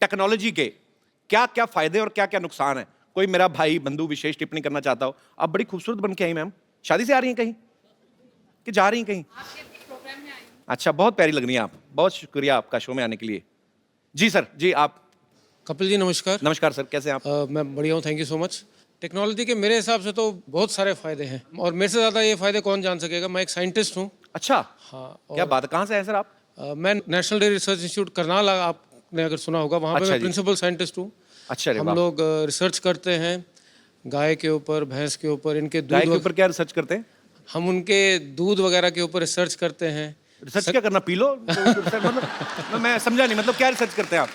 Technology के क्या क्या फायदे और क्या क्या नुकसान है? कोई मेरा भाई बंधु विशेष टिप्पणी करना चाहता हो? आप बड़ी खूबसूरत बन के आई मैम, शादी से आ रही हैं कहीं कि जा रही हैं कहीं? अच्छा, बहुत प्यारी लग रही हैं आप, बहुत शुक्रिया आपका शो में आने के लिए। जी सर, जी आप। कपिल जी नमस्कार। नमस्कार सर, कैसे हैं आप? मैं बढ़िया हूँ, thank you so much. Technology के मेरे हिसाब से तो बहुत सारे फ़ायदे हैं और मेरे से ज़्यादा ये फ़ायदे कौन जान सकेगा। मैं एक साइंटिस्ट हूँ। अच्छा, हाँ। क्या बात है, कहाँ से हैं सर आप? मैं national dairy research institute Karnal, आपने अगर सुना होगा, वहाँ पे अच्छा मैं जी। प्रिंसिपल साइंटिस्ट हूँ। अच्छा, अरे हम वाह। लोग रिसर्च करते हैं गाय के ऊपर, भैंस के ऊपर, इनके गाय दूध के ऊपर क्या रिसर्च करते हैं? हम उनके दूध वगैरह के ऊपर रिसर्च करते हैं। रिसर्च क्या करना, पी लो? मतलब मैं समझा नहीं, मतलब क्या रिसर्च करते हैं आप?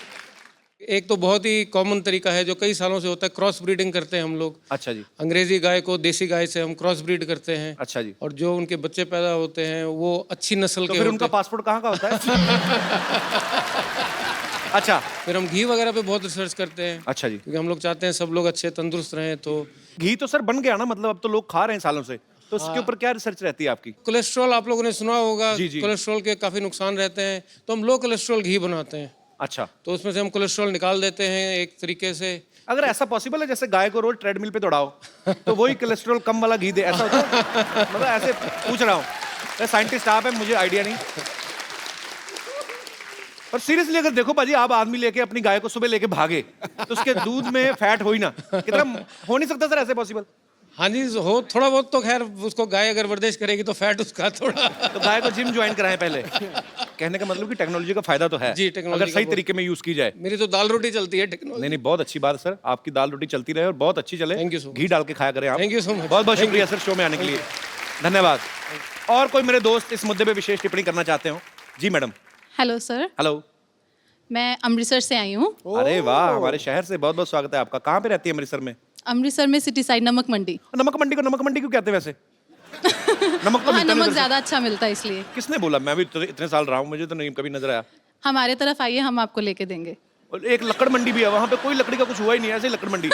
एक तो बहुत ही कॉमन तरीका है जो कई सालों से होता है, क्रॉस ब्रीडिंग करते हैं हम लोग। अच्छा जी। अंग्रेजी गाय को देसी गाय से हम क्रॉस ब्रीड करते हैं। अच्छा जी। और जो उनके बच्चे पैदा होते हैं वो अच्छी नस्ल तो के फिर होते उनका हैं। पासपोर्ट कहाँ का होता है? अच्छा। फिर हम घी वगैरह पे बहुत रिसर्च करते हैं। अच्छा जी। क्योंकि हम लोग चाहते हैं सब लोग अच्छे तंदुरुस्त रहें। तो घी तो सर बन गया ना, मतलब अब तो लोग खा रहे हैं सालों से, तो उसके ऊपर क्या रिसर्च रहती है आपकी? कोलेस्ट्रॉल आप लोगों ने सुना होगा। जी, जी। कोलेस्ट्रॉल के काफ़ी नुकसान रहते हैं, तो हम लो कोलेस्ट्रॉल घी बनाते हैं। अच्छा, तो उसमें से हम कोलेस्ट्रॉल निकाल देते हैं एक तरीके से। अगर ऐसा पॉसिबल है जैसे गाय को रोज ट्रेडमिल पे दौड़ाओ तो वही कोलेस्ट्रॉल कम वाला घी दे, ऐसा होता है? मतलब ऐसे पूछ रहा हूँ, साइंटिस्ट आप हैं, मुझे आइडिया नहीं। पर सीरियसली अगर देखो बाजी, आप आदमी लेके अपनी गाय को सुबह लेके भागे तो उसके दूध में फैट हो ही ना, कितना हो नहीं सकता सर ऐसे पॉसिबल? हाँ जी, हो थोड़ा बहुत तो खैर, उसको गाय अगर वर्जिश करेगी तो फैट उसका थोड़ा तो गाय को जिम ज्वाइन कराएं पहले। कहने का मतलब कि टेक्नोलॉजी का फायदा तो है जी, टेक्नोलॉजी अगर का सही बहुत- तरीके में यूज की जाए। मेरी तो दाल रोटी चलती है टेक्नोलॉजी। नहीं नहीं, बहुत अच्छी बात है सर, आपकी दाल रोटी चलती रहे और बहुत अच्छी चले। Thank you so much. घी डाल के खाया करें आप। Thank you so much. बहुत बहुत Thank शुक्रिया you. सर शो में आने के लिए, धन्यवाद। और कोई मेरे दोस्त इस मुद्दे पे विशेष टिप्पणी करना चाहते हो? जी मैडम। Hello sir, hello. मैं अमृतसर से आई हूँ। अरे वाह, हमारे शहर से बहुत बहुत स्वागत है आपका। कहाँ पे रहती है अमृतसर में? अमृतसर में सिटी साइड नमक मंडी। नमक मंडी को नमक मंडी क्यों कहते हैं वैसे? नमक तो वहाँ मिलता नहीं नमक उधर से। ज़्यादा अच्छा मिलता है इसलिए। किसने बोला? मैं भी इतने साल रहा हूँ, मुझे तो नहीं कभी नजर आया। हमारे तरफ आइए, हम आपको लेके देंगे। और एक लकड़ मंडी भी है, वहाँ पे कोई लकड़ी का कुछ हुआ ही नहीं, ऐसे ही लकड़ मंडी।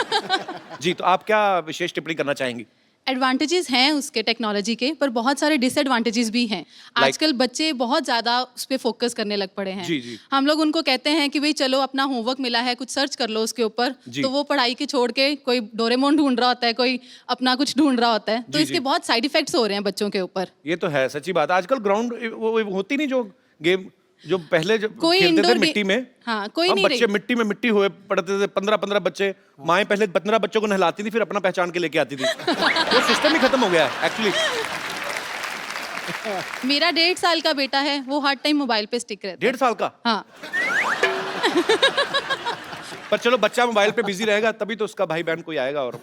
जी, तो आप क्या विशेष टिप्पणी करना चाहेंगी? एडवांटेजेस हैं उसके टेक्नोलॉजी के, पर बहुत सारे डिसएडवांटेजेस भी हैं। आजकल बच्चे बहुत ज़्यादा उस पर फोकस करने लग पड़े हैं। जी, जी। हम लोग उनको कहते हैं कि भाई चलो अपना होमवर्क मिला है, कुछ सर्च कर लो उसके ऊपर, जी। तो वो पढ़ाई के छोड़ के कोई डोरेमोन ढूंढ रहा होता है, कोई अपना कुछ ढूंढ रहा होता है। तो जी, इसके जी। बहुत साइड इफेक्ट्स हो रहे हैं बच्चों के ऊपर। ये तो है, सच्ची बात। आजकल ग्राउंड वो होती नहीं, जो गेम जो पहले जो कोई खेलते थे इंडोर मिट्टी में। हाँ, कोई हम नहीं बच्चे रही। मिट्टी में मिट्टी हुए पड़ते थे, 15-15 बच्चे। माएं पहले 15 बच्चों को नहलाती थी, फिर अपना पहचान के लेके आती थी। वो सिस्टम ही खत्म हो गया है एक्चुअली। मेरा 1.5 साल का बेटा है, वो हर टाइम मोबाइल पे स्टिक रहता है। 1.5 साल का? हाँ। पर चलो, बच्चा मोबाइल पे बिजी रहेगा तभी तो उसका भाई बहन कोई आएगा। और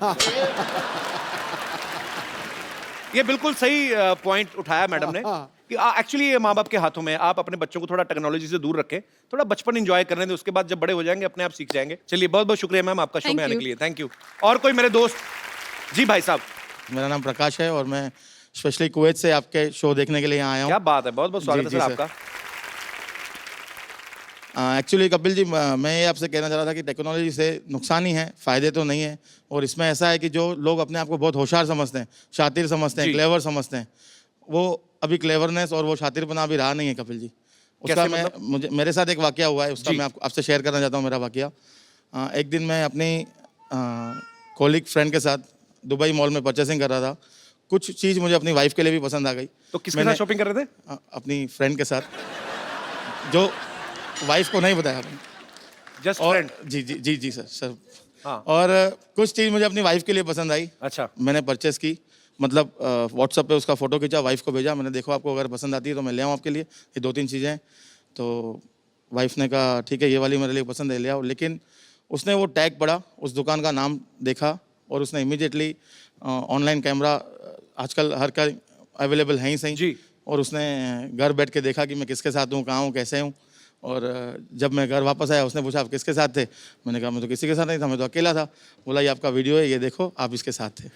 ये बिल्कुल सही पॉइंट उठाया मैडम ने कि एक्चुअली ये माँ बाप के हाथों में है। आप अपने बच्चों को थोड़ा टेक्नोलॉजी से दूर रखें, थोड़ा बचपन एंजॉय करने दें, उसके बाद जब बड़े हो जाएंगे अपने आप सीख जाएंगे। चलिए, बहुत बहुत शुक्रिया मैम आपका शो में Thank आने you. के लिए, थैंक यू। और कोई मेरे दोस्त? जी भाई साहब। मेरा नाम प्रकाश है और मैं स्पेशली कुवैत से आपके शो देखने के लिए यहाँ आया हूँ। क्या बात है, बहुत बहुत स्वागत है जी, सर जी, आपका। एक्चुअली कपिल जी, मैं ये आपसे कहना चाह रहा था कि टेक्नोलॉजी से नुकसान ही है, फ़ायदे तो नहीं है। और इसमें ऐसा है कि जो लोग अपने आप को बहुत होशियार समझते हैं, शातिर समझते हैं, जी। क्लेवर समझते हैं, वो अभी क्लेवरनेस और वो शातिरपना अभी रहा नहीं है कपिल जी। उसका कैसे मैं मतलब? मुझे मेरे साथ एक वाकया हुआ है, उसका जी। मैं आपसे शेयर करना चाहता हूँ मेरा वाकया। एक दिन मैं अपनी कॉलीग फ्रेंड के साथ दुबई मॉल में परचेसिंग कर रहा था। कुछ चीज़ मुझे अपनी वाइफ के लिए भी पसंद आ गई। तो किसके साथ शॉपिंग कर रहे थे? अपनी फ्रेंड के साथ, जो वाइफ को नहीं बताया आपने। जस्ट और फ्रेंड? जी जी जी जी सर। हाँ। और कुछ चीज़ मुझे अपनी वाइफ के लिए पसंद आई। अच्छा। मैंने परचेस की, मतलब व्हाट्सएप पे उसका फ़ोटो खींचा, वाइफ को भेजा। मैंने देखो आपको अगर पसंद आती है तो मैं ले आऊँ आपके लिए, ये 2-3 चीज़ें हैं। तो वाइफ ने कहा ठीक है, ये वाली मेरे लिए पसंद है, ले आओ। लेकिन उसने वो टैग पढ़ा, उस दुकान का नाम देखा और उसने इमीडिएटली ऑनलाइन कैमरा आजकल हर का अवेलेबल है ही सही जी। और उसने घर बैठ के देखा कि मैं किसके साथ हूँ, कहाँ हूँ, कैसे हूँ। और जब मैं घर वापस आया, उसने पूछा आप किसके साथ थे? मैंने कहा मैं तो किसी के साथ नहीं था, मैं तो अकेला था। बोला ये आपका वीडियो है, ये देखो आप इसके साथ थे।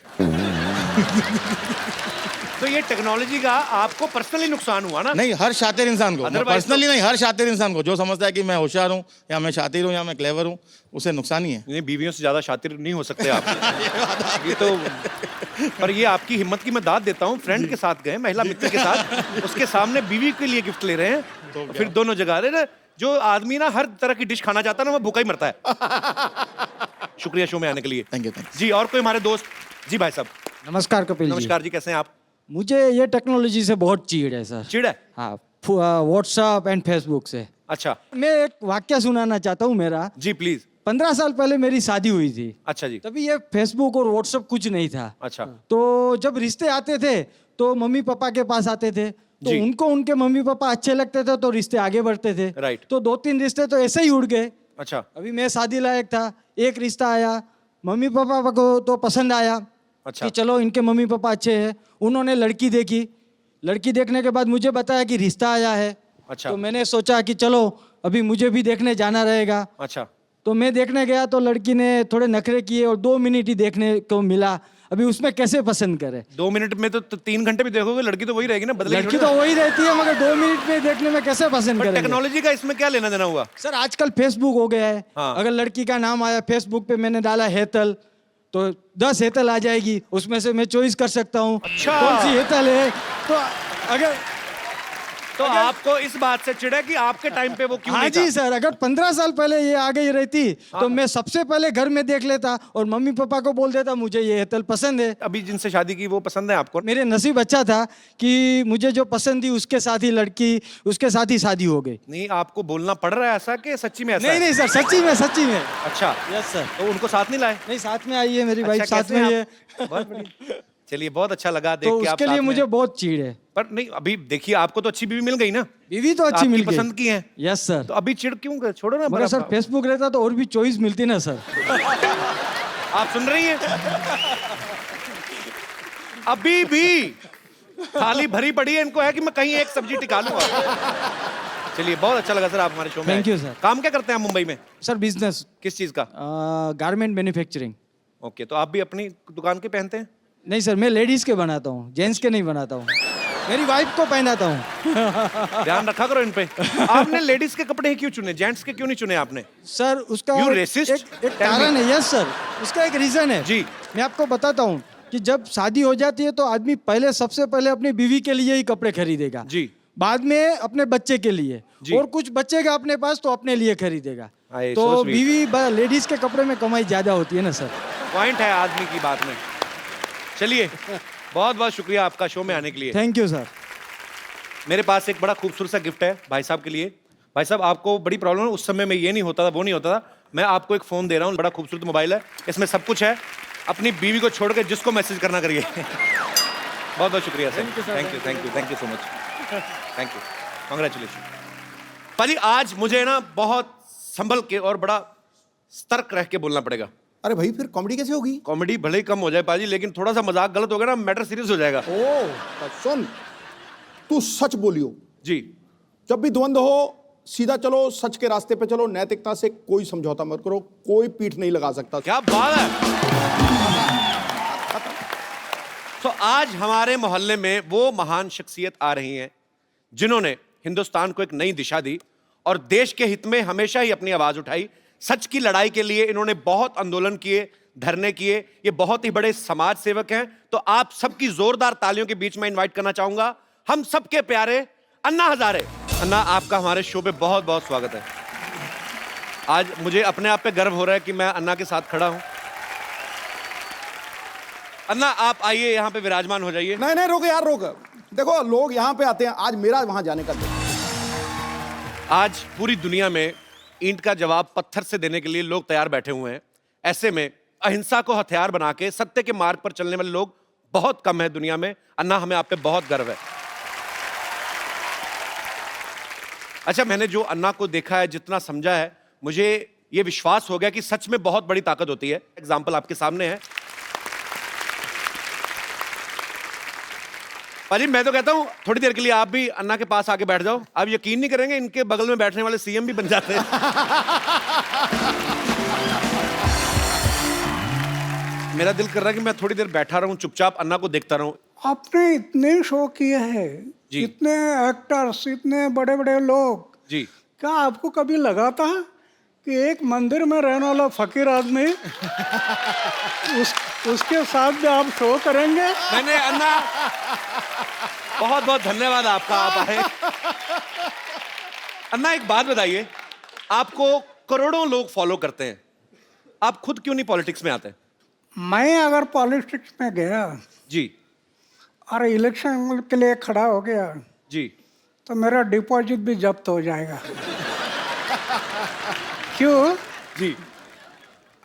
तो ये टेक्नोलॉजी का आपको पर्सनली नुकसान हुआ ना? नहीं, हर शातिर इंसान को, Otherwise पर्सनली नहीं, हर शातिर इंसान को जो समझता है कि मैं होशियार हूँ या मैं शातिर हूँ या मैं क्लेवर हूँ, उसे नुकसान ही है। नहीं, बीवियों से ज्यादा शातिर नहीं हो सकते आप। ये तो, पर ये आपकी हिम्मत की मैं दाद देता हूँ। फ्रेंड के साथ गए, महिला मित्र के साथ, उसके सामने बीवी के लिए गिफ्ट ले रहे हैं, तो फिर दोनों जगह। अरे जो आदमी ना हर तरह की डिश खाना चाहता है ना, वो भूखा ही मरता है। शुक्रिया शो में आने के लिए। Thank you, thank you. जी, और कोई हमारे दोस्त? जी भाई साहब। नमस्कार कपिल जी। नमस्कार जी, कैसे हैं आप? मुझे ये टेक्नोलॉजी से बहुत चीड़ है सर। चिड़ है? हाँ, व्हाट्सएप एंड फेसबुक से। अच्छा मैं एक वाक्य सुनाना चाहता हूँ मेरा। जी, प्लीज। 15 साल पहले मेरी शादी हुई थी। अच्छा जी। तभी ये फेसबुक और व्हाट्सएप कुछ नहीं था। अच्छा। तो जब रिश्ते आते थे तो मम्मी पापा के पास आते थे, तो जी। उनको उनके मम्मी पापा अच्छे लगते थे तो रिश्ते आगे बढ़ते थे। राइट। तो 2-3 रिश्ते तो ऐसे ही उड़ गए। अच्छा। अभी मैं शादी लायक था, एक रिश्ता आया, मम्मी पापा को तो पसंद आया। अच्छा। कि चलो इनके मम्मी पापा अच्छे हैं। उन्होंने लड़की देखी, लड़की देखने के बाद मुझे बताया कि रिश्ता आया है। अच्छा। तो मैंने सोचा कि चलो अभी मुझे भी देखने जाना रहेगा। अच्छा। तो मैं देखने गया तो लड़की ने थोड़े नखरे किए और 2 मिनट ही देखने को मिला। अभी उसमें कैसे पसंद करे? 2 मिनट में तो 3 घंटे भी देखोगे, लड़की तो वही रहेगी ना, बदलेगी लड़की थोड़ी तो ना। वही रहती है, मगर 2 मिनट में देखने में कैसे पसंद पर करेंगे? टेक्नोलॉजी का इसमें क्या लेना देना हुआ? सर आजकल फेसबुक हो गया है। हाँ। अगर लड़की का नाम आया फेसबुक पे, मैंने डाला हेतल, तो 10 हेतल आ जाएगी, उसमें से मैं चॉइस कर सकता हूँ अच्छा। कौन सी हेतल है। तो अगर तो आपको इस बात से चिढ़ है कि आपके टाइम पे वो क्यों हाँ नहीं जी था? सर, अगर 15 साल पहले ये आ गई रहती तो मैं सबसे पहले घर में देख लेता और मम्मी पापा को बोल देता मुझे ये हेतल पसंद है। अभी जिनसे शादी की वो पसंद है आपको? मेरे नसीब अच्छा था कि मुझे जो पसंद थी उसके साथ ही लड़की, उसके साथ ही शादी हो गई। नहीं, आपको बोलना पड़ रहा है ऐसा कि सच्ची में ऐसा नहीं है? नहीं सर, सच्ची में सच्ची में। अच्छा। Yes sir. तो उनको साथ नहीं लाए? नहीं, साथ में आई है मेरी वाइफ, अच्छा, साथ कैसे में हैं ही है। आप? बहुत बढ़िया। चलिए, बहुत अच्छा लगा देख तो के आप उसके साथ लिए में। मुझे बहुत चीड़ है। पर नहीं, अभी देखिए आपको तो अच्छी बीवी मिल गई ना, बीवी तो अच्छी आपकी मिल गई। पसंद की है। Yes sir. तो अभी चिढ़ क्यों? छोड़ो ना। मगर सर फेसबुक रहता तो और भी चॉइस मिलती ना सर। आप सुन रही हैं? अभी भी थाली भरी पड़ी है, इनको है कि मैं कहीं एक सब्जी टिका लूंगा। चलिए, बहुत अच्छा लगा सर आप हमारे शो में Thank आए। you, sir. काम क्या करते हैं आप मुंबई में? सर बिजनेस, किस चीज का? Garment manufacturing. ओके, तो आप भी अपनी दुकान के पहनते हैं? नहीं सर, मैं लेडीज के बनाता हूँ, जेंट्स के नहीं बनाता हूँ। मेरी वाइफ को पहनाता हूँ। ध्यान रखा करो इन पे। आपने लेडीज के कपड़े ही क्यों चुने, जेंट्स के क्यों नहीं चुने आपने? सर उसका You racist? एक कारण है। यस सर, उसका एक रीजन है। जी। मैं आपको बताता हूँ कि जब शादी हो जाती है तो आदमी सबसे पहले अपनी बीवी के लिए ही कपड़े खरीदेगा। जी। बाद में अपने बच्चे के लिए, जी। और कुछ बचेगा अपने पास तो अपने लिए खरीदेगा। आए, तो so sweet. बीवी लेडीज के कपड़े में कमाई ज्यादा होती है ना सर। पॉइंट है आदमी की बात में। चलिए, बहुत बहुत शुक्रिया आपका शो में आने के लिए। Thank you sir. मेरे पास एक बड़ा खूबसूरत सा गिफ्ट है भाई साहब के लिए। भाई साहब, आपको बड़ी प्रॉब्लम है, उस समय में ये नहीं होता था, वो नहीं होता था। मैं आपको एक फोन दे रहा हूँ, बड़ा खूबसूरत मोबाइल है, इसमें सब कुछ है। अपनी बीवी को छोड़ के जिसको मैसेज करना करिए। बहुत बहुत शुक्रिया sir. Thank you, thank you, thank you so much. Thank you, congratulation. पाजी, आज मुझे ना बहुत संभल के और बड़ा सतर्क रह के बोलना पड़ेगा। अरे भाई, फिर कॉमेडी कैसे होगी? कॉमेडी भले ही कम हो जाए पाजी, लेकिन थोड़ा सा मजाक गलत हो गया ना, मैटर सीरियस हो जाएगा। ओ, तो सुन, तू सच बोलियो। जी। जब भी द्वंद्व हो, सीधा चलो, सच के रास्ते पे चलो, नैतिकता से कोई समझौता मत करो, कोई पीठ नहीं लगा सकता। क्या बात है। तो आज हमारे मोहल्ले में वो महान शख्सियत आ रही हैं जिन्होंने हिंदुस्तान को एक नई दिशा दी और देश के हित में हमेशा ही अपनी आवाज उठाई। सच की लड़ाई के लिए इन्होंने बहुत आंदोलन किए, धरने किए। ये बहुत ही बड़े समाज सेवक हैं। तो आप सबकी जोरदार तालियों के बीच में इनवाइट करना चाहूंगा हम सबके प्यारे अन्ना हजारे। अन्ना, आपका हमारे शो पे बहुत बहुत स्वागत है। आज मुझे अपने आप पे गर्व हो रहा है कि मैं अन्ना के साथ खड़ा हूं। अन्ना, आप आइए, यहाँ पे विराजमान हो जाइए। नहीं नहीं, रोक यार, रोक। देखो, लोग यहाँ पे आते हैं, आज मेरा वहां जाने का दिन। आज पूरी दुनिया में ईंट का जवाब पत्थर से देने के लिए लोग तैयार बैठे हुए हैं। ऐसे में अहिंसा को हथियार बना के सत्य के मार्ग पर चलने वाले लोग बहुत कम है दुनिया में। अन्ना, हमें आप पे बहुत गर्व है। अच्छा, मैंने जो अन्ना को देखा है, जितना समझा है, मुझे ये विश्वास हो गया कि सच में बहुत बड़ी ताकत होती है। एग्जाम्पल आपके सामने है। पाजी, मैं तो कहता हूं थोड़ी देर के लिए आप भी अन्ना के पास आके बैठ जाओ। आप यकीन नहीं करेंगे, इनके बगल में बैठने वाले सीएम भी बन जाते हैं। मेरा दिल कर रहा है कि मैं थोड़ी देर बैठा रहूं, चुपचाप अन्ना को देखता रहूं। आपने इतने शो किए हैं, जी। इतने एक्टर्स, इतने बड़े बड़े लोग, जी। क्या आपको कभी लगा था कि एक मंदिर में रहने वाला फकीर आदमी उसके साथ भी आप शो करेंगे? मैंने अन्ना, बहुत बहुत धन्यवाद आपका, आप आए। अन्ना एक बात बताइए, आपको करोड़ों लोग फॉलो करते हैं, आप खुद क्यों नहीं पॉलिटिक्स में आते? मैं अगर पॉलिटिक्स में गया जी और इलेक्शन के लिए खड़ा हो गया जी। तो मेरा डिपॉजिट भी जब्त हो जाएगा। क्यों? जी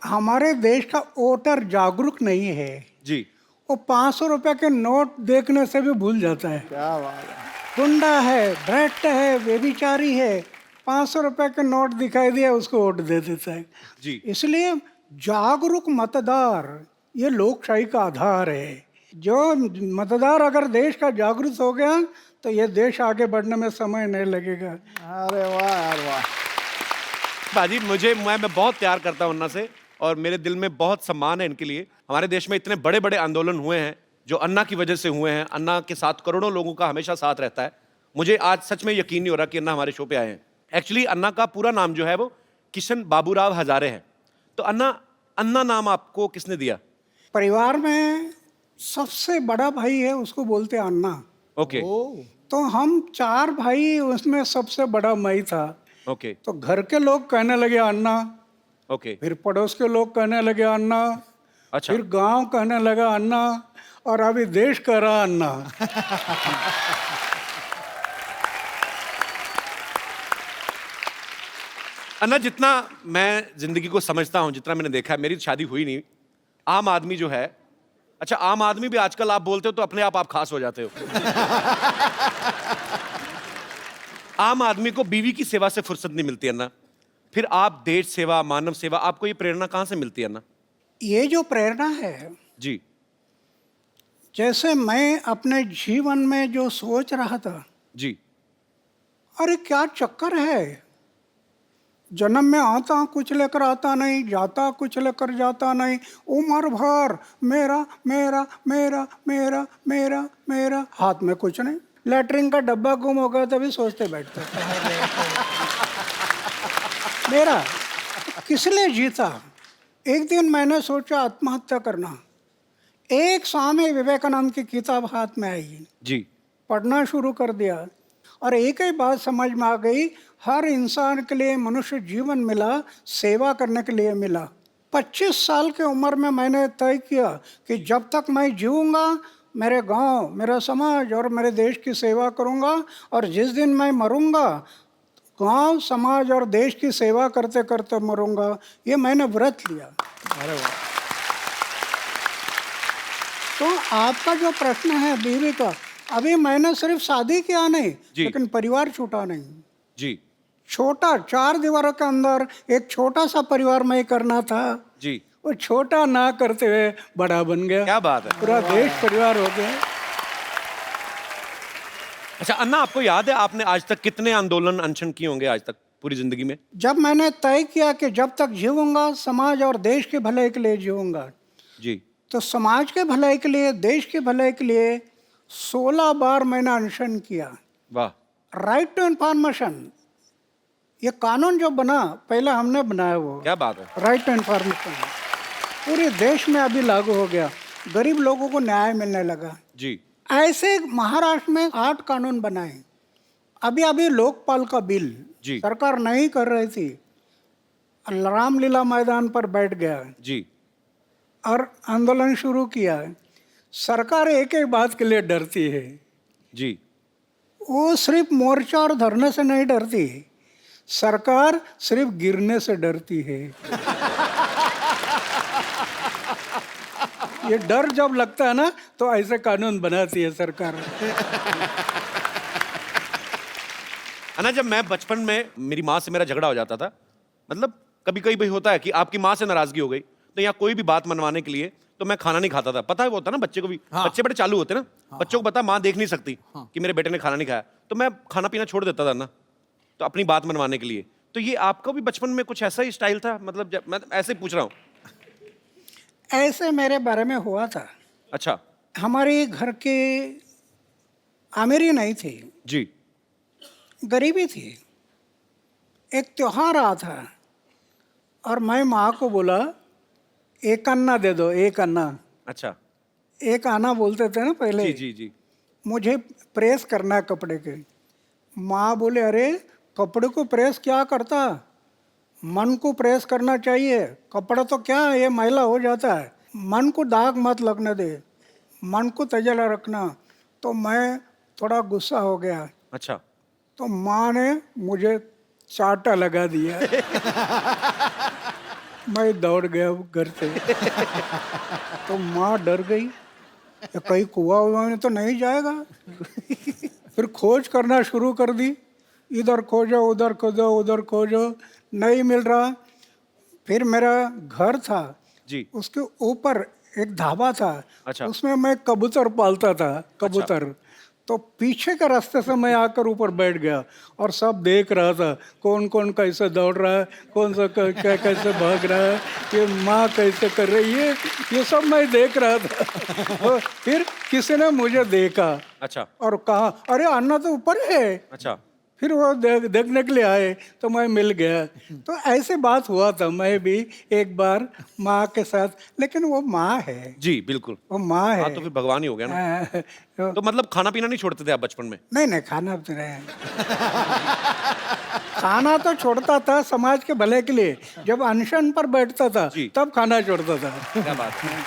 हमारे देश का वोटर जागरूक नहीं है। जी। वो 500 रुपए के नोट देखने से भी भूल जाता है। क्या बात है। गुंडा है, भ्रष्ट है, व्यभिचारी है, 500 रुपए के नोट दिखाई दिया उसको वोट दे देता है। जी। इसलिए जागरूक मतदार ये लोकशाही का आधार है। जो मतदार अगर देश का जागरूक हो गया तो ये देश आगे बढ़ने में समय नहीं लगेगा। अरे वाह यार वाह। बाजी मैं बहुत प्यार करता हूं अन्ना से, और मेरे दिल में बहुत सम्मान है इनके लिए। हमारे देश में इतने बड़े बड़े आंदोलन हुए हैं जो अन्ना की वजह से हुए हैं। अन्ना के साथ करोड़ों लोगों का हमेशा साथ रहता है। मुझे आज सच में यकीन नहीं हो रहा कि अन्ना हमारे शो पे आए हैं। एक्चुअली अन्ना का पूरा नाम जो है वो किशन बाबूराव हजारे है। तो अन्ना नाम आपको किसने दिया? परिवार में सबसे बड़ा भाई है, उसको बोलते हैं अन्ना। ओके तो हम 4 भाई, उसमें सबसे बड़ा मैं था। ओके तो घर के लोग कहने लगे अन्ना, ओके। फिर पड़ोस के लोग कहने लगे अन्ना, अच्छा। फिर गांव कहने लगा अन्ना, और अभी देश कह रहा अन्ना। अन्ना, जितना मैं जिंदगी को समझता हूं, जितना मैंने देखा है, मेरी शादी हुई नहीं, आम आदमी जो है, अच्छा आम आदमी भी आजकल आप बोलते हो तो अपने आप खास हो जाते हो। आम आदमी को बीवी की सेवा से फुर्सत नहीं मिलती अन्ना, फिर आप देश सेवा, मानव सेवा, आपको ये प्रेरणा कहां से मिलती है अन्ना? ये जो प्रेरणा है, जी जैसे मैं अपने जीवन में जो सोच रहा था, जी। अरे क्या चक्कर है, जन्म में आता कुछ लेकर आता नहीं, जाता कुछ लेकर जाता नहीं, उम्र भर मेरा मेरा मेरा मेरा मेरा मेरा, हाथ में कुछ नहीं, लेटरिन का डब्बा गुम हो गया तभी सोचते बैठते मेरा किस लिए जीता। एक दिन मैंने सोचा आत्महत्या करना। एक स्वामी विवेकानंद की किताब हाथ में आई, जी पढ़ना शुरू कर दिया, और एक ही बात समझ में आ गई, हर इंसान के लिए मनुष्य जीवन मिला सेवा करने के लिए मिला। 25 साल की उम्र में मैंने तय किया कि जब तक मैं जीऊँगा मेरे गांव, मेरा समाज और मेरे देश की सेवा करूँगा, और जिस दिन मैं मरूँगा गांव, समाज और देश की सेवा करते करते मरूँगा। ये मैंने व्रत लिया। अरे वाह। तो आपका जो प्रश्न है बीवी का, अभी मैंने सिर्फ शादी किया नहीं, लेकिन परिवार छूटा नहीं। जी। छोटा 4 दीवारों के अंदर एक छोटा सा परिवार मैं करना था, जी। वो छोटा ना करते हुए बड़ा बन गया। क्या बात है। पूरा देश परिवार हो गया। अच्छा अन्ना, आपको याद है आपने आज तक कितने आंदोलन अनशन किए होंगे आज तक पूरी जिंदगी में? जब मैंने तय किया कि जब तक जीऊंगा समाज और देश के भलाई के लिए जीऊंगा, जी। तो समाज के भलाई के लिए, देश के भलाई के लिए 16 बार मैंने अनशन किया। वाह। राइट टू इन्फॉर्मेशन, ये कानून जो बना पहले हमने बनाया, वो क्या बात है। राइट टू इन्फॉर्मेशन पूरे देश में अभी लागू हो गया, गरीब लोगों को न्याय मिलने लगा। जी। ऐसे महाराष्ट्र में 8 कानून बनाए। अभी अभी लोकपाल का बिल जी। सरकार नहीं कर रही थी, रामलीला मैदान पर बैठ गया जी। और आंदोलन शुरू किया। सरकार एक ही बात के लिए डरती है, जी। वो सिर्फ मोर्चा और धरने से नहीं डरती, सरकार सिर्फ गिरने से डरती है। ये डर जब लगता है ना, तो ऐसे कानून बनाती है सरकार। अन्ना, जब मैं बचपन में मेरी माँ से मेरा झगड़ा हो जाता था, मतलब कभी कभी भाई होता है कि आपकी माँ से नाराजगी हो गई, तो यहाँ कोई भी बात मनवाने के लिए तो मैं खाना नहीं खाता था। पता है वो होता ना बच्चे को भी, बच्चे बड़े चालू होते ना, बच्चों को पता माँ देख नहीं सकती कि मेरे बेटे ने खाना नहीं खाया, तो मैं खाना पीना छोड़ देता था ना, तो अपनी बात मनवाने के लिए। तो ये आपका भी बचपन में कुछ ऐसा ही स्टाइल था? मतलब जब मैं ऐसे ही पूछ रहा हूँ। ऐसे मेरे बारे में हुआ था। अच्छा। हमारे घर के अमीरी नहीं थी जी। गरीबी थी। एक त्योहार आ था और मैं माँ को बोला, एक अन्ना दे दो, एक अन्ना। अच्छा। एक आना बोलते थे ना पहले। जी जी जी। मुझे प्रेस करना है कपड़े के। माँ बोले, अरे कपड़े को प्रेस क्या करता, मन को प्रेस करना चाहिए। कपड़ा तो क्या है, ये मैला हो जाता है। मन को दाग मत लगने दे, मन को तजला रखना। तो मैं थोड़ा गुस्सा हो गया, अच्छा, तो माँ ने मुझे चाटा लगा दिया। मैं दौड़ गया घर से। तो माँ डर गई, ये कहीं कुआं हुआ में तो नहीं जाएगा। फिर खोज करना शुरू कर दी, इधर खोजो उधर खोजो उधर खोजो, नहीं मिल रहा। फिर मेरा घर था जी, उसके ऊपर एक ढाबा था, अच्छा। उसमें मैं कबूतर पालता था, कबूतर। तो पीछे के रास्ते से मैं आकर ऊपर बैठ गया और सब देख रहा था, कौन कौन कैसे दौड़ रहा है, कौन सा कैसे भाग रहा है, ये माँ कैसे कर रही है, ये सब मैं देख रहा था। और फिर किसी ने मुझे देखा अच्छा, और कहा, अरे अन्ना तो ऊपर है। अच्छा, फिर वो देखने के लिए आए तो मैं मिल गया। तो ऐसे बात हुआ था, मैं भी एक बार माँ के साथ, लेकिन वो माँ है, जी बिल्कुल। वो माँ है। हाँ तो फिर भगवान ही हो गया ना। हाँ, तो मतलब खाना पीना नहीं छोड़ते थे आप बचपन में? नहीं नहीं, खाना तो नहीं। खाना तो छोड़ता था समाज के भले के लिए। जब अनशन पर बैठता था जी। तब खाना छोड़ता था। क्या बात है।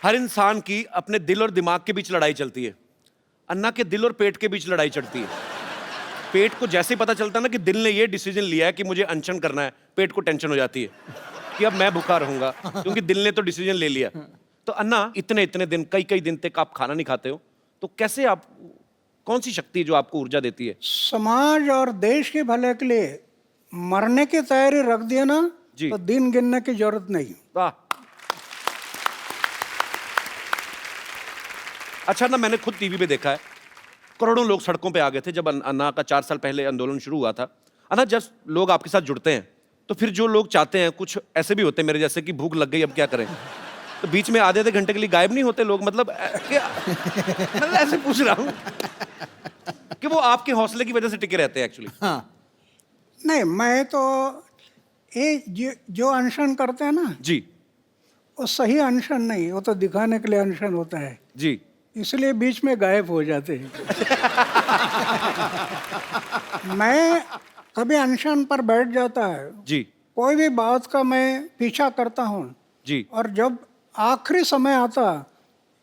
हर इंसान की अपने दिल और दिमाग के बीच लड़ाई चलती है। अन्ना के दिल और पेट के बीच लड़ाई चलती है। पेट को जैसे ही पता चलता है ना कि दिल ने ये डिसीजन लिया है कि मुझे अनशन करना है, पेट को टेंशन हो जाती है कि अब मैं भूखा रहूंगा, क्योंकि दिल ने तो डिसीजन ले लिया। तो अन्ना, इतने इतने दिन, कई कई दिन तक आप खाना नहीं खाते हो, तो कैसे आप, कौन सी शक्ति जो आपको ऊर्जा देती है? समाज और देश के भले के लिए मरने की तैयारी रख दिया ना, जी। तो दिन गिनने की जरूरत नहीं। वाह। अच्छा ना, मैंने खुद टीवी पे देखा है, करोड़ों लोग सड़कों पे आ गए थे जब अन्ना का 4 साल पहले आंदोलन शुरू हुआ था। अन्ना, जब लोग आपके साथ जुड़ते हैं तो फिर जो लोग चाहते हैं, कुछ ऐसे भी होते हैं मेरे जैसे कि भूख लग गई अब क्या करें, तो बीच में आधे घंटे के लिए गायब नहीं होते लोग, मतलब मैं ऐसे पूछ रहा हूँ कि वो आपके हौसले की वजह से टिके रहते हैं एक्चुअली। नहीं, मैं तो ये जो अनशन करते हैं ना, जी वो सही अनशन नहीं, वो तो दिखाने के लिए अनशन होता है, जी, इसलिए बीच में गायब हो जाते हैं। मैं कभी अनशन पर बैठ जाता है, जी, कोई भी बात का मैं पीछा करता हूँ, जी, और जब आखिरी समय आता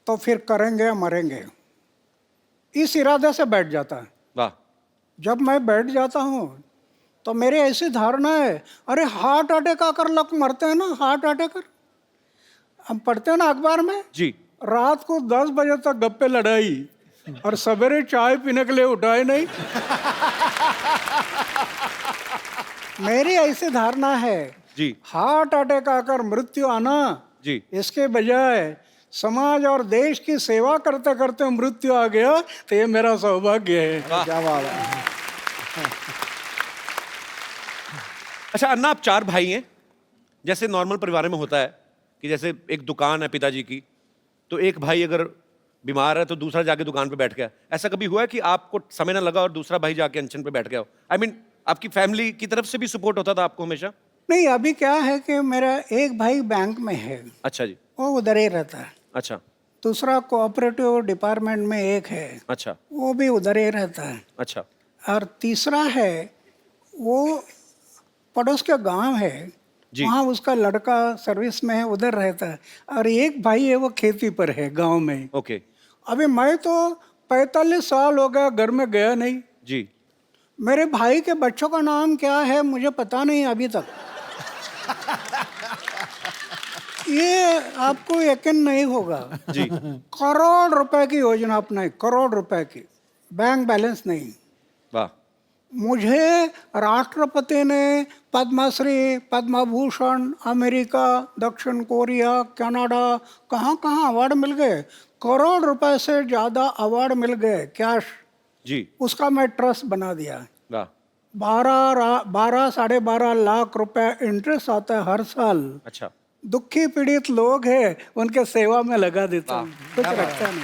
तो फिर करेंगे मरेंगे, इस इरादे से बैठ जाता है। वाह। जब मैं बैठ जाता हूँ तो मेरी ऐसी धारणा है, अरे हार्ट अटैक आकर लोग मरते हैं ना, हार्ट अटैक, हम पढ़ते हैं ना अखबार में, जी, रात को 10 बजे तक गप्पे लड़ाई और सवेरे चाय पीने के लिए उठाए नहीं। मेरी ऐसी धारणा है, जी, हार्ट अटैक आकर मृत्यु आना, जी, इसके बजाय समाज और देश की सेवा करते करते मृत्यु आ गया तो ये मेरा सौभाग्य है। क्या बात है। अच्छा अन्ना, आप 4 भाई हैं, जैसे नॉर्मल परिवार में होता है कि जैसे एक दुकान है पिताजी की, तो एक भाई अगर बीमार है तो दूसरा जाके दुकान पे बैठ गया। ऐसा कभी हुआ है कि आपको समय ना लगा और दूसरा भाई जाके अनशन पे बैठ गया हो? I mean, आपकी फैमिली की तरफ से भी सपोर्ट होता था आपको हमेशा? नहीं, अभी क्या है कि मेरा एक भाई बैंक में है, अच्छा जी, वो उधर ही रहता है। अच्छा, दूसरा कोऑपरेटिव डिपार्टमेंट में एक है, अच्छा, वो भी उधर ही रहता है। अच्छा, और तीसरा है, वो पड़ोस के गांव है, जी। वहाँ उसका लड़का सर्विस में है, उधर रहता है। और एक भाई है, वो खेती पर है गांव में। ओके, अभी मैं तो 45 साल हो गया घर में गया नहीं। जी, मेरे भाई के बच्चों का नाम क्या है मुझे पता नहीं अभी तक। ये आपको यकीन नहीं होगा, जी, करोड़ रुपए की योजना अपनाई, करोड़ रुपए की, बैंक बैलेंस नहीं। वाह, मुझे राष्ट्रपति ने पद्मश्री, पद्मभूषण, अमेरिका, दक्षिण कोरिया, कनाडा, कहाँ कहाँ अवार्ड मिल गए, करोड़ रुपए से ज़्यादा अवार्ड मिल गए कैश। जी, उसका मैं ट्रस्ट बना दिया। वाह, 12 साढ़े 12 लाख रुपए इंटरेस्ट आता है हर साल। अच्छा, दुखी पीड़ित लोग हैं, उनके सेवा में लगा देता हूँ, कुछ रखता नहीं।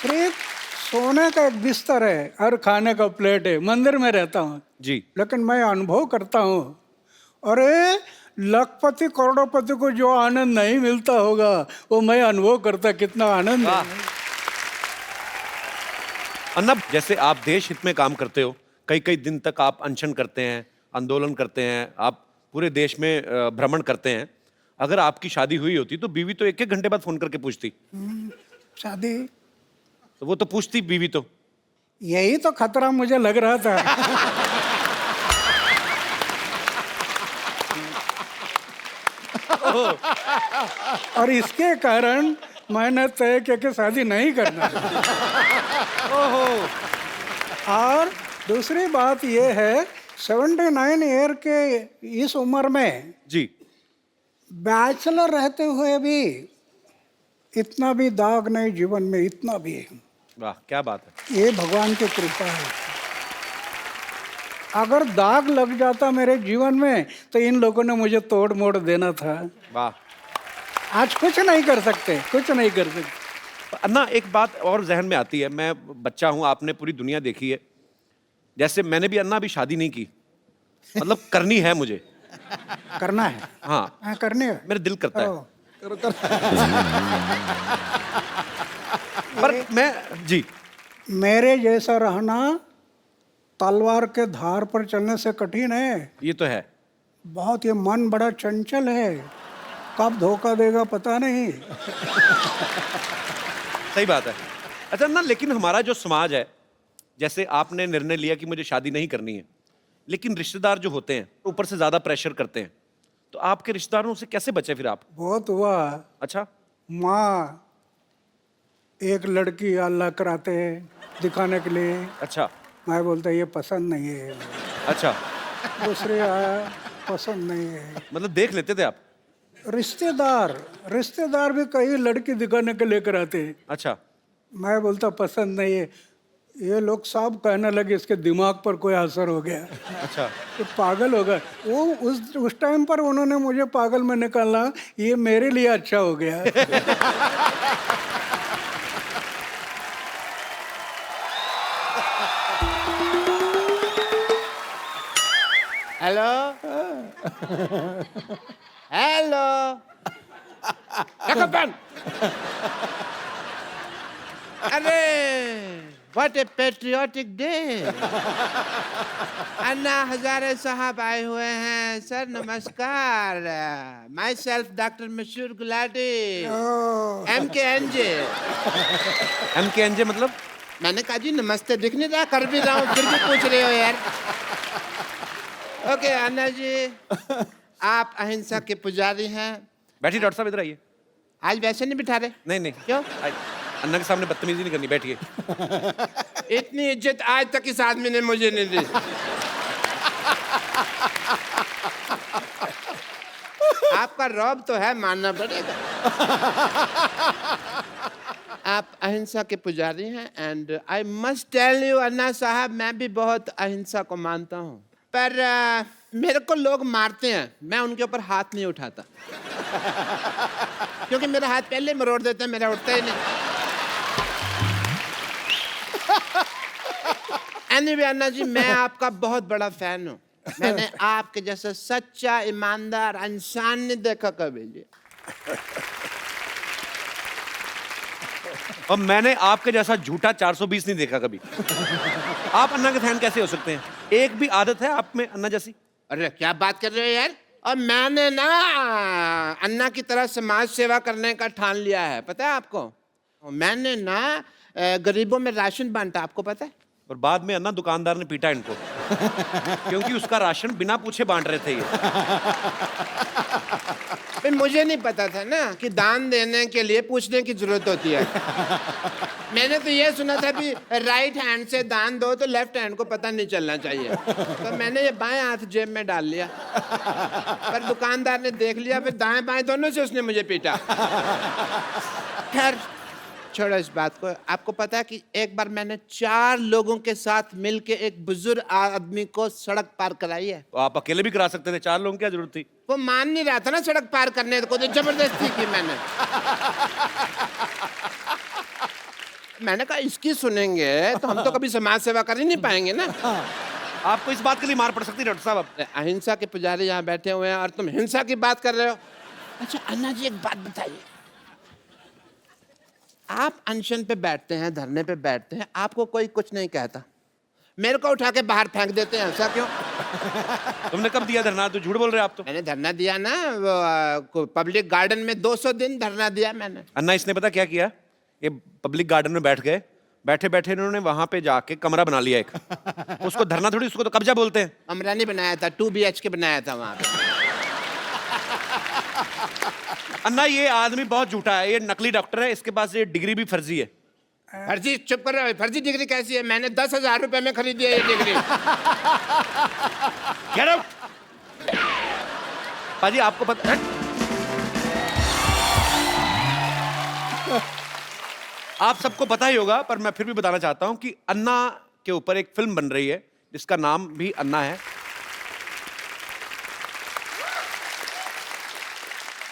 सिर्फ सोने का एक बिस्तर है और खाने का प्लेट है, मंदिर में रहता हूँ, जी, लेकिन मैं अनुभव करता हूँ, अरे लखपति करोड़पति को जो आनंद नहीं मिलता होगा वो मैं अनुभव करता, कितना आनंद है। अन्ना, जैसे आप देश हित में काम करते हो, कई कई दिन तक आप अनशन करते हैं, आंदोलन करते हैं, आप पूरे देश में भ्रमण करते हैं। अगर आपकी शादी हुई होती तो बीवी तो एक एक घंटे बाद फोन करके पूछती, शादी, तो वो तो पूछती बीवी तो। यही तो खतरा मुझे लग रहा था। और इसके कारण मैंने तय किया कि शादी नहीं करना। और दूसरी बात यह है, 79 ईयर के इस उम्र में जी, बैचलर रहते हुए भी इतना भी दाग नहीं जीवन में, इतना भी। वाह क्या बात है। ये भगवान की कृपा है। अगर दाग लग जाता मेरे जीवन में तो इन लोगों ने मुझे तोड़ मोड़ देना था। वाह। आज कुछ नहीं कर सकते, कुछ नहीं कर सकते। अन्ना, एक बात और जहन में आती है, मैं बच्चा हूं, आपने पूरी दुनिया देखी है। जैसे मैंने भी अन्ना अभी शादी नहीं की, मतलब करनी है मुझे। करना है? हाँ, करनी है। मेरा दिल करता है। करो। पर मैं जी, मेरे जैसा रहना तलवार के धार पर चलने से कठिन है। ये तो है। बहुत, ये मन बड़ा चंचल है, कब धोखा देगा पता नहीं। सही बात है। अच्छा ना, लेकिन हमारा जो समाज है, जैसे आपने निर्णय लिया कि मुझे शादी नहीं करनी है, लेकिन रिश्तेदार जो होते हैं ऊपर से ज्यादा प्रेशर करते हैं, तो आपके रिश्तेदारों से कैसे बचे फिर आप? बहुत हुआ। अच्छा। माँ एक लड़की अल्लाह कराते हैं दिखाने के लिए, अच्छा। मैं बोलता ये पसंद नहीं है। अच्छा, दूसरे आया, पसंद नहीं है। मतलब देख लेते थे आप? रिश्तेदार भी कई लड़की दिखाने के लेकर आते हैं। अच्छा। मैं बोलता पसंद नहीं है। ये लोग सब कहने लगे इसके दिमाग पर कोई असर हो गया, अच्छा। तो पागल हो गया वो। उस टाइम पर उन्होंने मुझे पागल में निकाला, ये मेरे लिए अच्छा हो गया। हेलो हेलो, अरे what A patriotic day. Anna Hazare साहब आए हुए हैं। सर नमस्कार। माई सेल्फ डॉक्टर मशहूर गुलाटी, MKNJ। MKNJ मतलब? मैंने कहा जी नमस्ते, दिख नहीं रहा, कर भी रहा हूँ, फिर भी पूछ रहे हो यार। ओके अन्ना जी, आप अहिंसा के पुजारी हैं। बैठिए डॉक्टर साहब, इधर आइए। आज वैसे नहीं बिठा रहे? नहीं नहीं, क्यों? अन्ना के सामने बदतमीजी नहीं करनी, बैठिए। इतनी इज्जत आज तक इस आदमी ने मुझे नहीं दी। आपका रौब तो है, मानना पड़ेगा। आप अहिंसा के पुजारी हैं and I must tell you Anna Sahab, मैं भी बहुत अहिंसा को मानता हूँ, पर मेरे को लोग मारते हैं, मैं उनके ऊपर हाथ नहीं उठाता। क्योंकि मेरा हाथ पहले मरोड़ देते हैं, मेरा उठता ही नहीं। एनीवे अन्ना जी, मैं आपका बहुत बड़ा फैन हूँ। मैंने आपके जैसा सच्चा ईमानदार इंसान नहीं देखा कभी जी। और मैंने आपके जैसा झूठा 420 नहीं देखा कभी। आप अन्ना के फैन कैसे हो सकते हैं? एक भी आदत है आप में अन्ना जैसी? अरे क्या बात कर रहे हो यार। और मैंने ना अन्ना की तरह समाज सेवा करने का ठान लिया है, पता है आपको। मैंने ना गरीबों में राशन बांटा, आपको पता है। और बाद में अन्ना दुकानदार ने पीटा इनको, क्योंकि उसका राशन बिना पूछे बांट रहे थे ये। फिर मुझे नहीं पता था ना कि दान देने के लिए पूछने की जरूरत होती है। मैंने तो ये सुना था कि राइट हैंड से दान दो तो लेफ्ट हैंड को पता नहीं चलना चाहिए, तो मैंने ये बाएं हाथ जेब में डाल लिया। पर दुकानदार ने देख लिया, फिर दाएं बाएं दोनों से उसने मुझे पीटा। खैर छोड़ो इस बात को। आपको पता है कि एक बार मैंने 4 लोगों के साथ मिलके एक बुजुर्ग आदमी को सड़क पार कराई है। तो आप अकेले भी करा सकते थे, 4 लोगों की क्या जरूरत थी? वो मान नहीं रहा था ना सड़क पार करने को, तो जबरदस्ती की मैंने। मैंने कहा इसकी सुनेंगे तो हम तो कभी समाज सेवा कर ही नहीं पाएंगे ना। आपको इस बात के लिए मार पड़ सकती है डॉक्टर साहब। अहिंसा के पुजारी यहाँ बैठे हुए हैं और तुम हिंसा की बात कर रहे हो। अच्छा अन्ना जी, एक बात बताइए, आप अनशन पे बैठते हैं, धरने पे बैठते हैं, आपको कोई कुछ नहीं कहता, मेरे को उठा के बाहर फेंक देते हैं, ऐसा क्यों? तुमने कब दिया धरना? तो झूठ बोल रहे हो आप तो। मैंने धरना दिया ना, वो पब्लिक गार्डन में 200 दिन धरना दिया मैंने। अन्ना इसने पता क्या किया? ये पब्लिक गार्डन में बैठ गए, बैठे बैठे इन्होंने वहां पे जाके कमरा बना लिया एक। उसको धरना थोड़ी, उसको तो कब्जा बोलते हैं। कमरा नहीं बनाया था, 2 BHK बनाया था वहां पे। अन्ना ये आदमी बहुत झूठा है, ये नकली डॉक्टर है, इसके पास ये डिग्री भी फर्जी है। फर्जी? चुप कर रहे हो, फर्जी डिग्री कैसी है? मैंने 10,000 रुपए में खरीदी है ये डिग्री। Get out! पाजी आपको पता आप सबको पता ही होगा, पर मैं फिर भी बताना चाहता हूं कि अन्ना के ऊपर एक फिल्म बन रही है जिसका नाम भी अन्ना है।